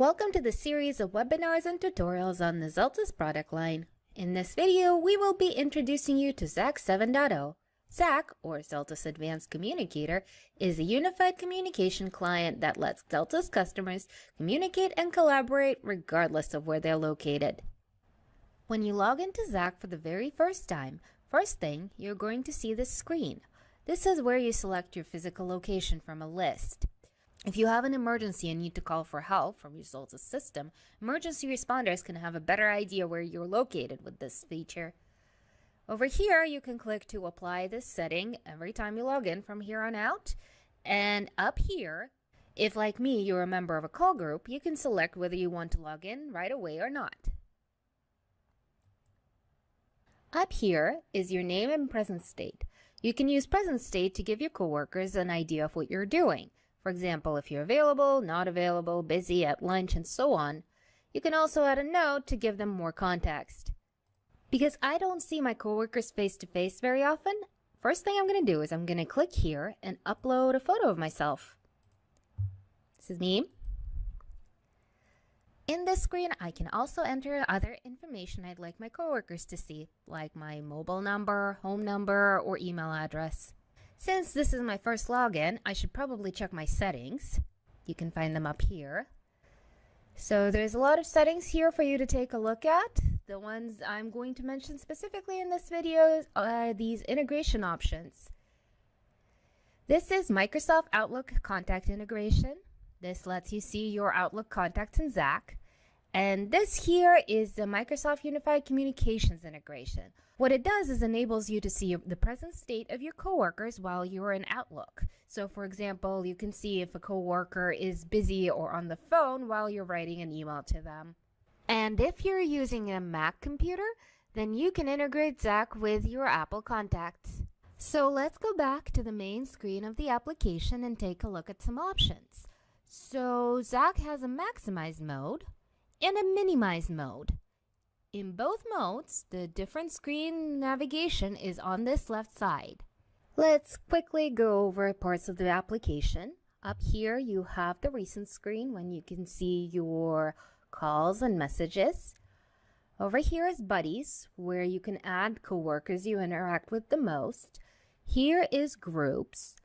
Welcome to the series of webinars and tutorials on the Zeltis product line. In this video, we will be introducing you to ZAC 7.0. ZAC, or Zeltis Advanced Communicator, is a unified communication client that lets Zeltis customers communicate and collaborate regardless of where they're located. When you log into ZAC for the very first time, first thing, you're going to see this screen. This is where you select your physical location from a list. If you have an emergency and need to call for help from your Zeltis system, emergency responders can have a better idea where you're located with this feature. Over here, you can click to apply this setting every time you log in from here on out. And up here, if like me, you're a member of a call group, you can select whether you want to log in right away or not. Up here is your name and present state. You can use present state to give your coworkers an idea of what you're doing. For example, if you're available, not available, busy, at lunch, and so on. You can also add a note to give them more context. Because I don't see my coworkers face-to-face very often, first thing I'm going to do is I'm going to click here and upload a photo of myself. This is me. In this screen, I can also enter other information I'd like my coworkers to see, like my mobile number, home number, or email address. Since this is my first login, I should probably check my settings. You can find them up here. So there's a lot of settings here for you to take a look at. The ones I'm going to mention specifically in this video are these integration options. This is Microsoft Outlook Contact Integration. This lets you see your Outlook contacts in ZAC. And this here is the Microsoft Unified Communications integration. What it does is enables you to see the present state of your coworkers while you're in Outlook. So for example, you can see if a coworker is busy or on the phone while you're writing an email to them. And if you're using a Mac computer, then you can integrate ZAC with your Apple contacts. So let's go back to the main screen of the application and take a look at some options. So ZAC has a maximize mode and a minimize mode. In both modes, the different screen navigation is on this left side. Let's quickly go over parts of the application. Up here, you have the recent screen when you can see your calls and messages. Over here is buddies, where you can add coworkers you interact with the most. Here is groups.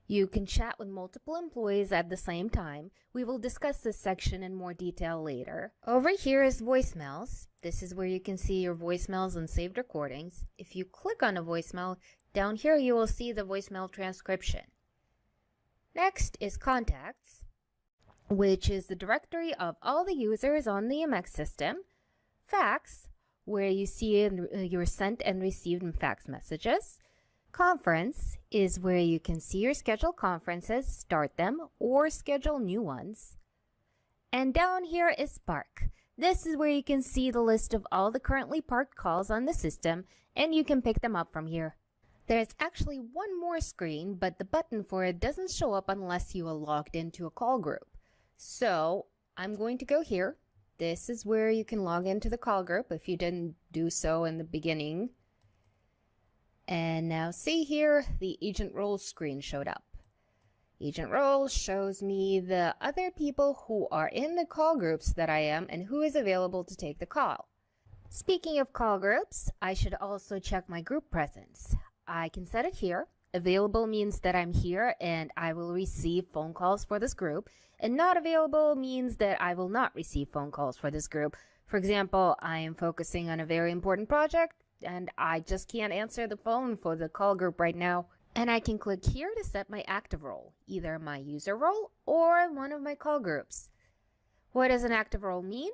You can chat with multiple employees at the same time. We will discuss this section in more detail later. Over here is voicemails. This is where you can see your voicemails and saved recordings. If you click on a voicemail, down here you will see the voicemail transcription. Next is contacts, which is the directory of all the users on the MX system. Fax, where you see your sent and received fax messages. Conference is where you can see your scheduled conferences, start them, or schedule new ones. And down here is Spark. This is where you can see the list of all the currently parked calls on the system, and you can pick them up from here. There's actually one more screen, but the button for it doesn't show up unless you are logged into a call group. So I'm going to go here. This is where you can log into the call group if you didn't do so in the beginning. And now see here, the agent roles screen showed up. Agent roles shows me the other people who are in the call groups that I am and who is available to take the call. Speaking of call groups, I should also check my group presence. I can set it here. Available means that I'm here and I will receive phone calls for this group. And not available means that I will not receive phone calls for this group. For example, I am focusing on a very important project and I just can't answer the phone for the call group right now. And I can click here to set my active role, either my user role or one of my call groups. What does an active role mean?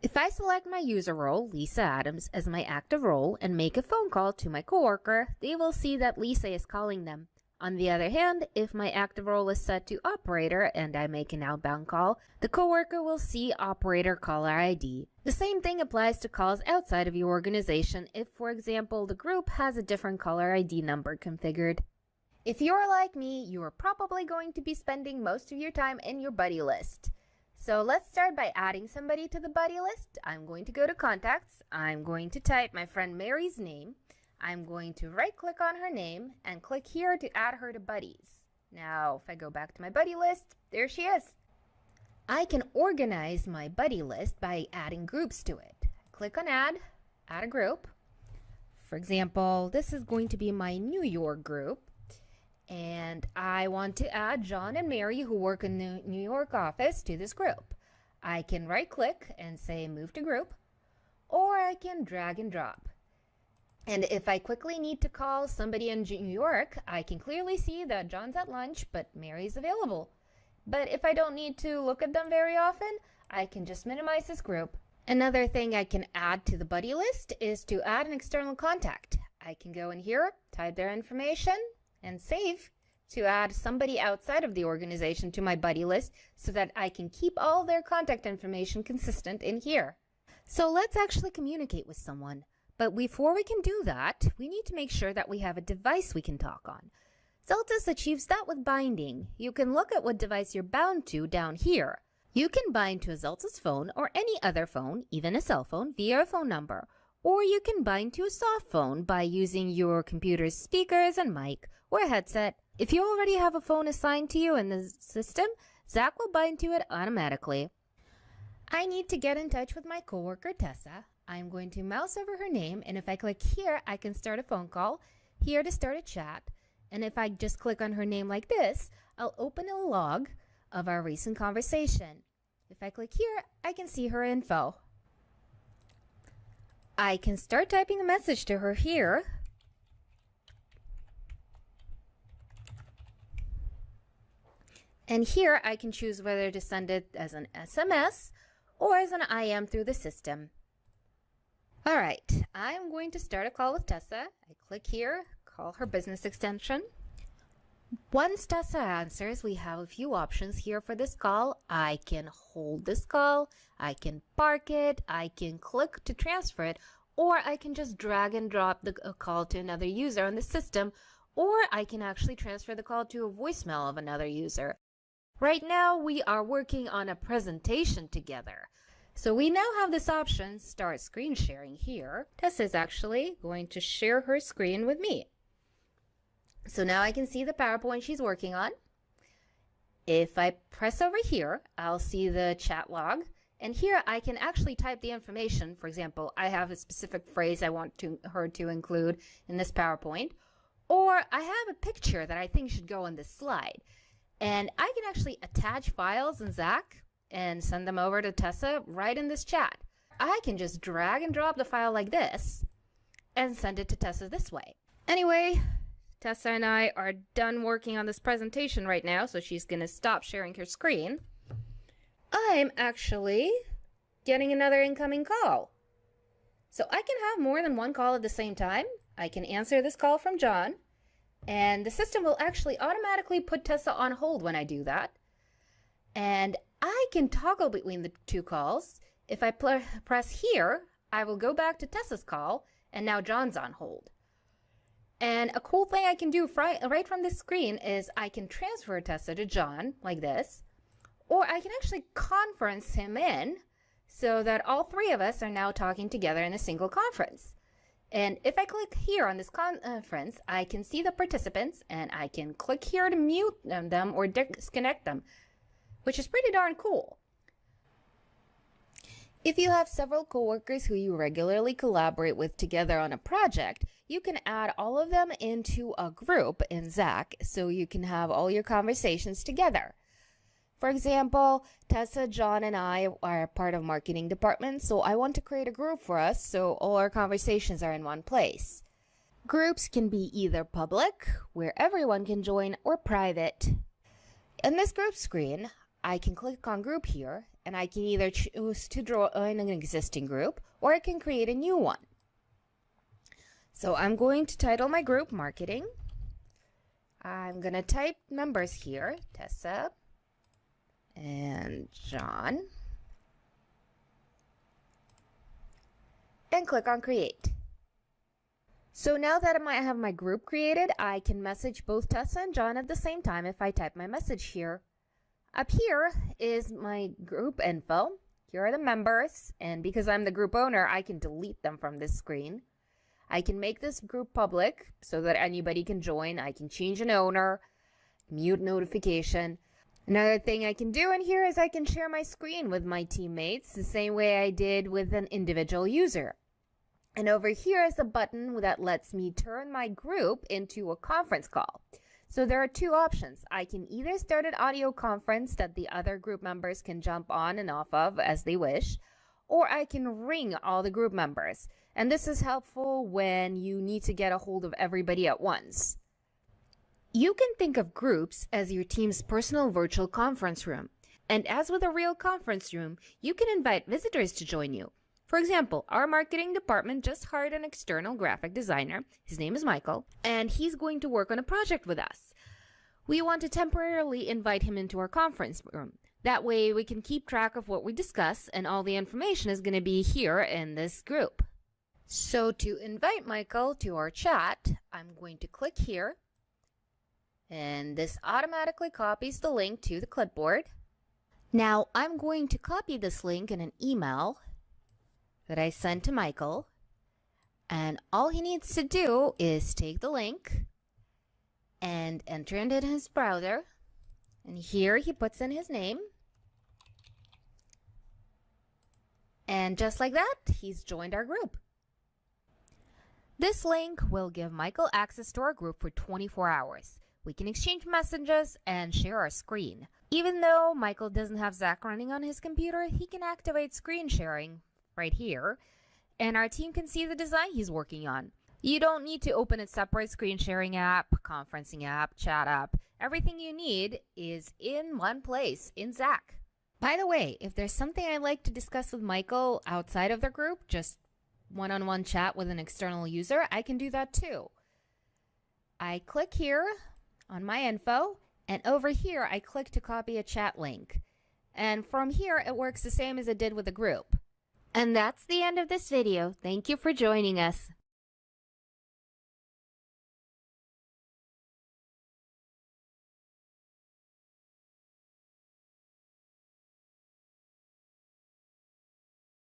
If I select my user role, Lisa Adams, as my active role and make a phone call to my coworker, they will see that Lisa is calling them. On the other hand, if my active role is set to operator and I make an outbound call, the coworker will see operator caller ID. The same thing applies to calls outside of your organization if, for example, the group has a different caller ID number configured. If you're like me, you are probably going to be spending most of your time in your buddy list. So let's start by adding somebody to the buddy list. I'm going to go to contacts. I'm going to type my friend Mary's name. I'm going to right-click on her name and click here to add her to buddies. Now, if I go back to my buddy list, there she is. I can organize my buddy list by adding groups to it. Click on add a group. For example, this is going to be my New York group. And I want to add John and Mary, who work in the New York office, to this group. I can right click and say move to group, or I can drag and drop. And if I quickly need to call somebody in New York, I can clearly see that John's at lunch, but Mary's available. But if I don't need to look at them very often, I can just minimize this group. Another thing I can add to the buddy list is to add an external contact. I can go in here, type their information, and save to add somebody outside of the organization to my buddy list so that I can keep all their contact information consistent in here. So let's actually communicate with someone. But before we can do that, we need to make sure that we have a device we can talk on. Zeltis achieves that with binding. You can look at what device you're bound to down here. You can bind to a Zeltis phone or any other phone, even a cell phone, via a phone number. Or you can bind to a soft phone by using your computer's speakers and mic or a headset. If you already have a phone assigned to you in the system, ZAC will bind to it automatically. I need to get in touch with my coworker Tessa. I'm going to mouse over her name, and if I click here, I can start a phone call, here to start a chat, and if I just click on her name like this, I'll open a log of our recent conversation. If I click here, I can see her info. I can start typing a message to her here. And here I can choose whether to send it as an SMS or as an IM through the system. All right, I'm going to start a call with Tessa. I click here, call her business extension. Once Tessa answers, we have a few options here for this call. I can hold this call, I can park it, I can click to transfer it, or I can just drag and drop the call to another user on the system, or I can actually transfer the call to a voicemail of another user. Right now, we are working on a presentation together. So we now have this option, start screen sharing here. Tessa is actually going to share her screen with me. So now I can see the PowerPoint she's working on. If I press over here, I'll see the chat log. And here I can actually type the information. For example, I have a specific phrase I want her to include in this PowerPoint. Or I have a picture that I think should go on this slide. And I can actually attach files in ZAC and send them over to Tessa right in this chat. I can just drag and drop the file like this and send it to Tessa this way. Anyway, Tessa and I are done working on this presentation right now, so she's going to stop sharing her screen. I'm actually getting another incoming call. So I can have more than one call at the same time. I can answer this call from John, and the system will actually automatically put Tessa on hold when I do that. And I can toggle between the two calls. If I press here, I will go back to Tessa's call, and now John's on hold. And a cool thing I can do right from this screen is I can transfer Tessa to John like this, or I can actually conference him in so that all three of us are now talking together in a single conference. And if I click here on this conference, I can see the participants, and I can click here to mute them or disconnect them, which is pretty darn cool. If you have several coworkers who you regularly collaborate with together on a project, you can add all of them into a group in ZAC so you can have all your conversations together. For example, Tessa, John, and I are part of marketing department, so I want to create a group for us so all our conversations are in one place. Groups can be either public, where everyone can join, or private. In this group screen, I can click on group here, and I can either choose to join an existing group, or I can create a new one. So I'm going to title my group Marketing. I'm going to type members here, Tessa and John, and click on Create. So now that I have my group created, I can message both Tessa and John at the same time if I type my message here. Up here is my group info. Here are the members, and because I'm the group owner, I can delete them from this screen. I can make this group public so that anybody can join. I can change an owner, mute notification. Another thing I can do in here is I can share my screen with my teammates the same way I did with an individual user. And over here is a button that lets me turn my group into a conference call. So there are two options. I can either start an audio conference that the other group members can jump on and off of as they wish, or I can ring all the group members. And this is helpful when you need to get a hold of everybody at once. You can think of groups as your team's personal virtual conference room. And as with a real conference room, you can invite visitors to join you. For example, our marketing department just hired an external graphic designer. His name is Michael, and he's going to work on a project with us. We want to temporarily invite him into our conference room. That way we can keep track of what we discuss, and all the information is going to be here in this group. So to invite Michael to our chat, I'm going to click here. And this automatically copies the link to the clipboard. Now I'm going to copy this link in an email that I sent to Michael. And all he needs to do is take the link and enter it in his browser. And here he puts in his name. And just like that, he's joined our group. This link will give Michael access to our group for 24 hours. We can exchange messages and share our screen. Even though Michael doesn't have ZAC running on his computer, he can activate screen sharing right here, and our team can see the design he's working on. You don't need to open a separate screen sharing app, conferencing app, chat app. Everything you need is in one place in ZAC. By the way, if there's something I'd like to discuss with Michael outside of the group, just one-on-one chat with an external user, I can do that too. I click here on my info, and over here I click to copy a chat link. And from here it works the same as it did with the group. And that's the end of this video. Thank you for joining us.